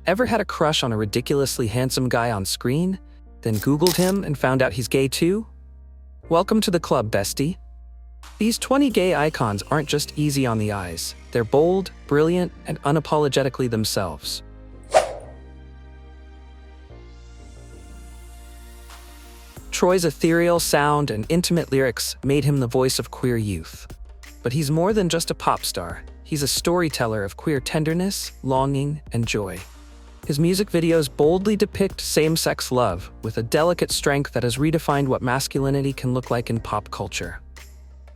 Ever had a crush on a ridiculously handsome guy on screen, then Googled him and found out he's gay too? Welcome to the club, bestie. These 20 gay icons aren't just easy on the eyes. They're bold, brilliant, and unapologetically themselves. Troy's ethereal sound and intimate lyrics made him the voice of queer youth. But he's more than just a pop star. He's a storyteller of queer tenderness, longing, and joy. His music videos boldly depict same-sex love with a delicate strength that has redefined what masculinity can look like in pop culture.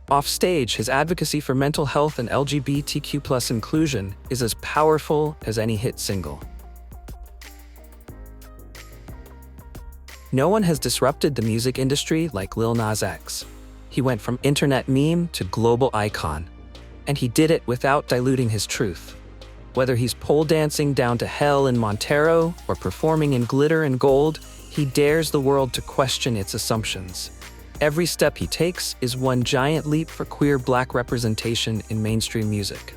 Off-stage, his advocacy for mental health and LGBTQ+ inclusion is as powerful as any hit single. No one has disrupted the music industry like Lil Nas X. He went from internet meme to global icon, and he did it without diluting his truth. Whether he's pole dancing down to hell in Montero or performing in glitter and gold, he dares the world to question its assumptions. Every step he takes is one giant leap for queer Black representation in mainstream music.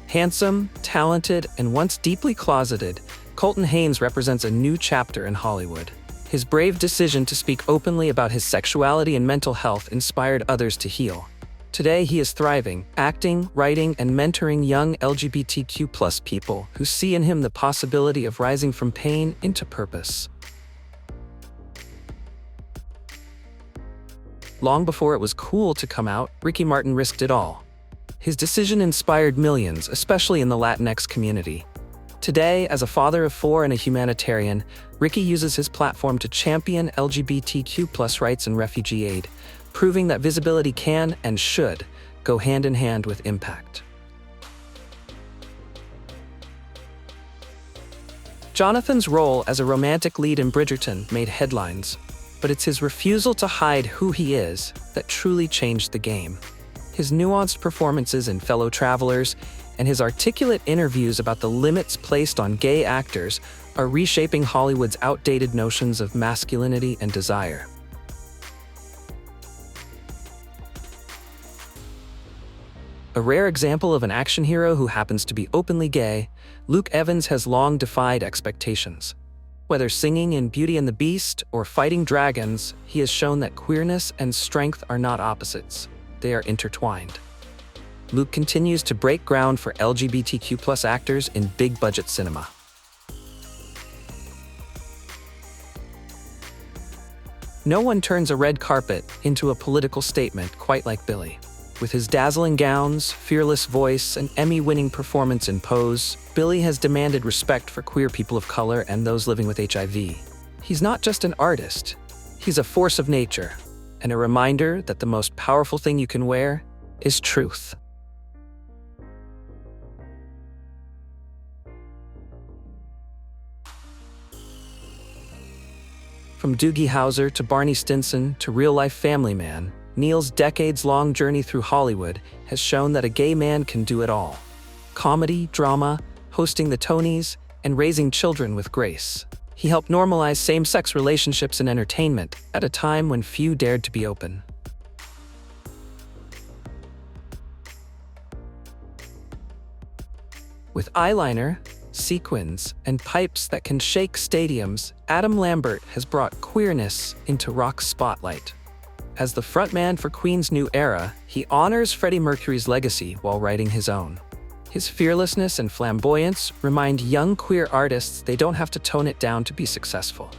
Handsome, talented, and once deeply closeted, Colton Haynes represents a new chapter in Hollywood. His brave decision to speak openly about his sexuality and mental health inspired others to heal. Today, he is thriving, acting, writing, and mentoring young LGBTQ+ people who see in him the possibility of rising from pain into purpose. Long before it was cool to come out, Ricky Martin risked it all. His decision inspired millions, especially in the Latinx community. Today, as a father of 4 and a humanitarian, Ricky uses his platform to champion LGBTQ+ rights and refugee aid, proving that visibility can and should go hand in hand with impact. Jonathan's role as a romantic lead in Bridgerton made headlines, but it's his refusal to hide who he is that truly changed the game. His nuanced performances in Fellow Travelers and his articulate interviews about the limits placed on gay actors are reshaping Hollywood's outdated notions of masculinity and desire. A rare example of an action hero who happens to be openly gay, Luke Evans has long defied expectations. Whether singing in Beauty and the Beast or fighting dragons, he has shown that queerness and strength are not opposites. They are intertwined. Luke continues to break ground for LGBTQ+ actors in big-budget cinema. No one turns a red carpet into a political statement quite like Billy. With his dazzling gowns, fearless voice, and Emmy-winning performance in Pose, Billy has demanded respect for queer people of color and those living with HIV. He's not just an artist, he's a force of nature, and a reminder that the most powerful thing you can wear is truth. From Doogie Howser to Barney Stinson to real-life family man, Neil's decades-long journey through Hollywood has shown that a gay man can do it all. Comedy, drama, hosting the Tonys, and raising children with grace. He helped normalize same-sex relationships in entertainment at a time when few dared to be open. With eyeliner, sequins, and pipes that can shake stadiums, Adam Lambert has brought queerness into rock's spotlight. As the frontman for Queen's new era, he honors Freddie Mercury's legacy while writing his own. His fearlessness and flamboyance remind young queer artists they don't have to tone it down to be successful.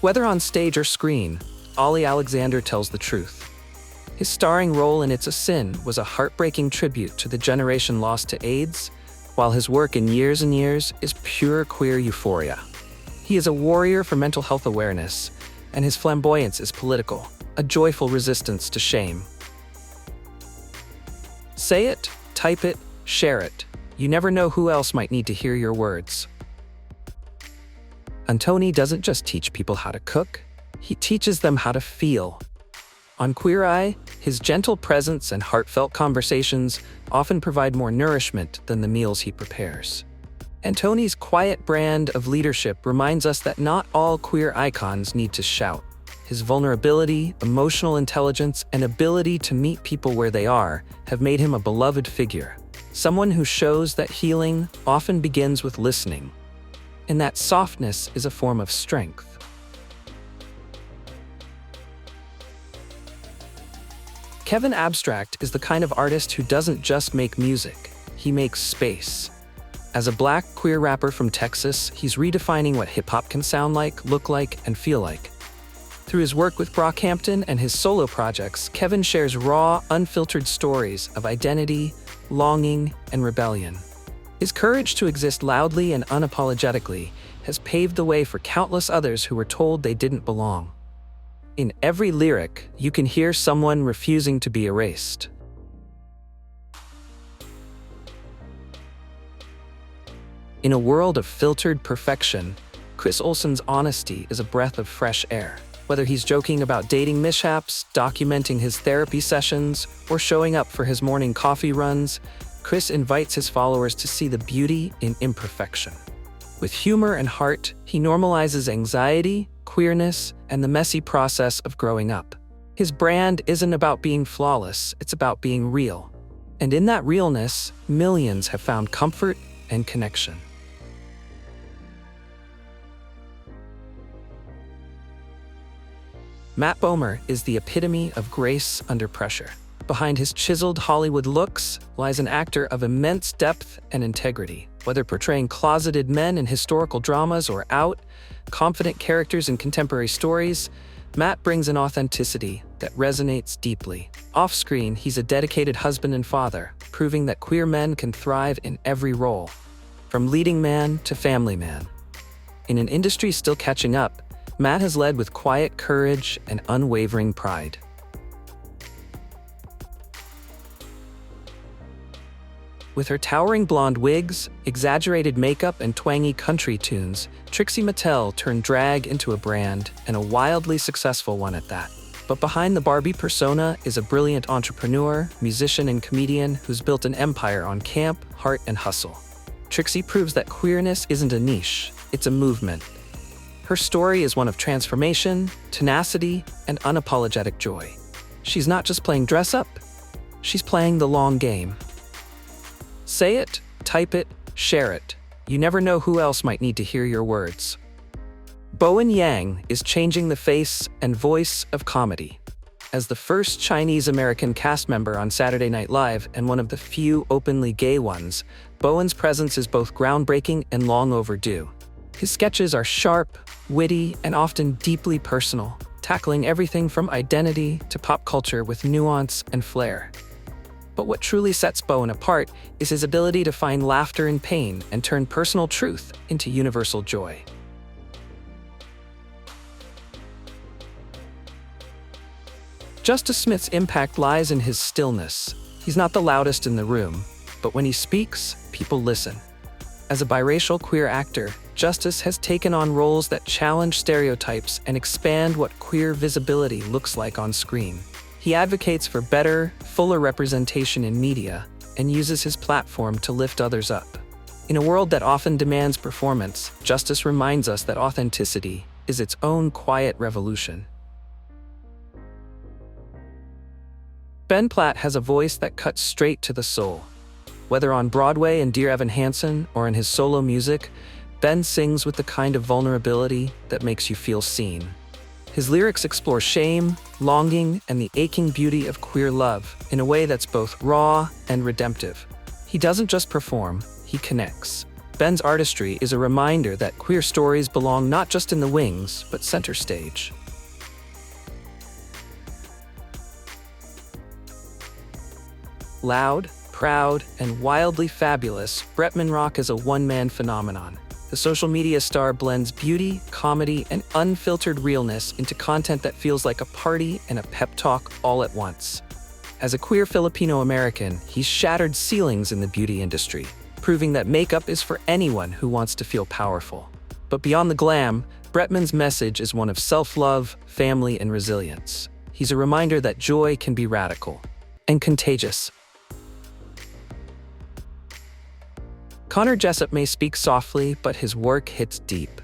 Whether on stage or screen, Olly Alexander tells the truth. His starring role in It's a Sin was a heartbreaking tribute to the generation lost to AIDS, while his work in Years and Years is pure queer euphoria. He is a warrior for mental health awareness, and his flamboyance is political, a joyful resistance to shame. Say it, type it, share it. You never know who else might need to hear your words. Antoni doesn't just teach people how to cook, he teaches them how to feel. On Queer Eye, his gentle presence and heartfelt conversations often provide more nourishment than the meals he prepares. Antoni's quiet brand of leadership reminds us that not all queer icons need to shout. His vulnerability, emotional intelligence, and ability to meet people where they are have made him a beloved figure. Someone who shows that healing often begins with listening, and that softness is a form of strength. Kevin Abstract is the kind of artist who doesn't just make music, he makes space. As a Black queer rapper from Texas, he's redefining what hip-hop can sound like, look like, and feel like. Through his work with Brockhampton and his solo projects, Kevin shares raw, unfiltered stories of identity, longing, and rebellion. His courage to exist loudly and unapologetically has paved the way for countless others who were told they didn't belong. In every lyric, you can hear someone refusing to be erased. In a world of filtered perfection, Chris Olsen's honesty is a breath of fresh air. Whether he's joking about dating mishaps, documenting his therapy sessions, or showing up for his morning coffee runs, Chris invites his followers to see the beauty in imperfection. With humor and heart, he normalizes anxiety, queerness, and the messy process of growing up. His brand isn't about being flawless, it's about being real. And in that realness, millions have found comfort and connection. Matt Bomer is the epitome of grace under pressure. Behind his chiseled Hollywood looks lies an actor of immense depth and integrity. Whether portraying closeted men in historical dramas or confident characters in contemporary stories, Matt brings an authenticity that resonates deeply. Off-screen, he's a dedicated husband and father, proving that queer men can thrive in every role, from leading man to family man. In an industry still catching up, Matt has led with quiet courage and unwavering pride. With her towering blonde wigs, exaggerated makeup, and twangy country tunes, Trixie Mattel turned drag into a brand, and a wildly successful one at that. But behind the Barbie persona is a brilliant entrepreneur, musician, and comedian who's built an empire on camp, heart, and hustle. Trixie proves that queerness isn't a niche, it's a movement. Her story is one of transformation, tenacity, and unapologetic joy. She's not just playing dress-up, she's playing the long game. Say it, type it, share it. You never know who else might need to hear your words. Bowen Yang is changing the face and voice of comedy. As the first Chinese-American cast member on Saturday Night Live and one of the few openly gay ones, Bowen's presence is both groundbreaking and long overdue. His sketches are sharp, witty, and often deeply personal, tackling everything from identity to pop culture with nuance and flair. But what truly sets Bowen apart is his ability to find laughter in pain and turn personal truth into universal joy. Justice Smith's impact lies in his stillness. He's not the loudest in the room, but when he speaks, people listen. As a biracial queer actor, Justice has taken on roles that challenge stereotypes and expand what queer visibility looks like on screen. He advocates for better, fuller representation in media and uses his platform to lift others up. In a world that often demands performance, Justice reminds us that authenticity is its own quiet revolution. Ben Platt has a voice that cuts straight to the soul. Whether on Broadway in Dear Evan Hansen or in his solo music, Ben sings with the kind of vulnerability that makes you feel seen. His lyrics explore shame, longing, and the aching beauty of queer love in a way that's both raw and redemptive. He doesn't just perform, he connects. Ben's artistry is a reminder that queer stories belong not just in the wings, but center stage. Loud, proud, and wildly fabulous, Bretman Rock is a one-man phenomenon. The social media star blends beauty, comedy, and unfiltered realness into content that feels like a party and a pep talk all at once. As a queer Filipino-American, he's shattered ceilings in the beauty industry, proving that makeup is for anyone who wants to feel powerful. But beyond the glam, Bretman's message is one of self-love, family, and resilience. He's a reminder that joy can be radical and contagious. Jessup may speak softly, but his work hits deep.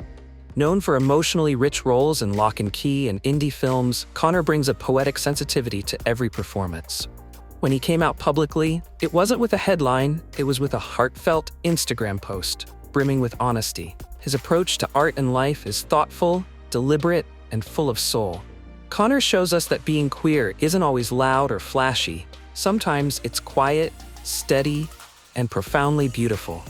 Known for emotionally rich roles in Lock and Key and indie films, Connor brings a poetic sensitivity to every performance. When he came out publicly, it wasn't with a headline, it was with a heartfelt Instagram post, brimming with honesty. His approach to art and life is thoughtful, deliberate, and full of soul. Connor shows us that being queer isn't always loud or flashy. Sometimes it's quiet, steady, and profoundly beautiful.